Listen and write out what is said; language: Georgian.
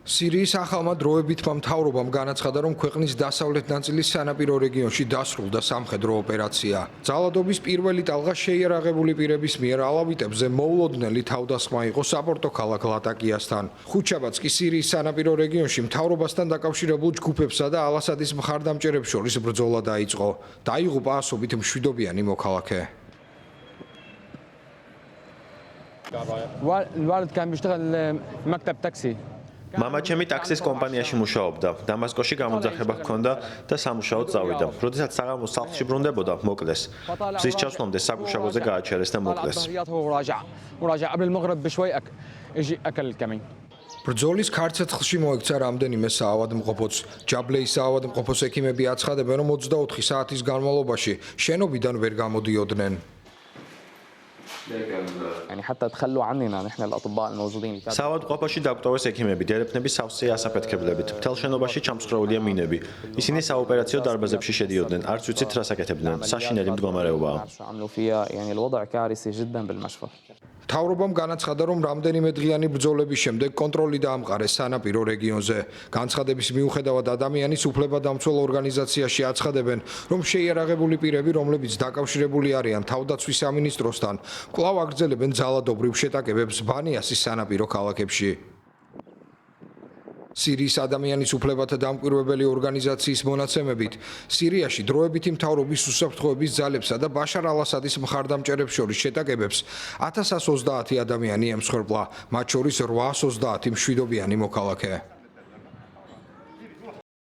სირიის ახალმა დროებითმა მთავრობამ განაცხადა, რომ ქვეყნის დასავლეთ ნაწილის სანაპირო რეგიონში დასრულდა სამხედრო ოპერაცია. ძალადობის პირველი ტალღა შეიარაღებული პირების მიერ ალავიტებზე მოულოდნელი თავდასხმა იყო საპორტო ქალაქ ლატაკიასთან. ხუთშაბათს კი სირიის სანაპირო რეგიონში მთავრობასთან დაკავშირებულ ჯგუფებსა და ალ-ასადის მხარდამჭერებს შორის ბრძოლა დაიწყო. დაიღუპა ასობით მშვიდობიანი მოქალაქე. الوالد كان بيشتغل مكتب تاكسي. მამა ჩემი ტაქსის კომპანიაში მუშაობდა. დამასკოში გამოძახება ჰქონდა და სამუშაოდ წავიდა. როდესაც საღამოს სახლში ბრუნდებოდა, მოკლეს. მზის ჩასვლამდე საგუშაგოზე გააჩერეს და მოკლეს. ბრძოლის ქარცეცხლში მოექცა რამდენიმე საავადმყოფოც. ჯაბლეის საავადმყოფოს ექიმები აცხადებენ, რომ 24 საათის განმავლობაში შენობიდან ვერ გამოდიოდნენ. يعني حتى تخلوا عننا نحن الاطباء الموجودين. საავადმყოფოში დაგვტოვეს ექიმები, დერეფნების სავსე ასაფეთქებლებით. მთელ შენობაში ჩამსხვრეულია მინები. ისინი საოპერაციო დარბაზებში შედიოდნენ. არც ვიცით რა საკეთებდნენ. საშინელი მდგომარეობაა. يعني الوضع كارثي جدا بالمشفى. მთავრობამ განაცხადა, რომ რამდენიმე დღიანი ბრძოლების შემდეგ კონტროლი დაამყარეს სანაპირო რეგიონზე. განცხადების მიუხედავად ადამიანის უფლებადამცველ ორგანიზაციაში აცხადებენ, რომ შეიარაღებული პირები, რომლებიც დაკავშირებული არიან თავდაცვის სამინისტროსთან, კვლავ აგრძელებენ ძალადობრივ შეტაკებებს ბანიასის სანაპირო ქალაქებში. სირიის ადამიანის უფლებათა დამკვირვებელი ორგანიზაციის მონაცემებით, სირიაში დროებითი მთავრობის უსაფრთხოების ძალებსა და ბაშარ ალ-ასადის მხარდამჭერებს შორის შეტაკებებს 1130 ადამიანი ემსხვერპლა, მათ შორის 830 მშვიდობიანი მოქალაქე.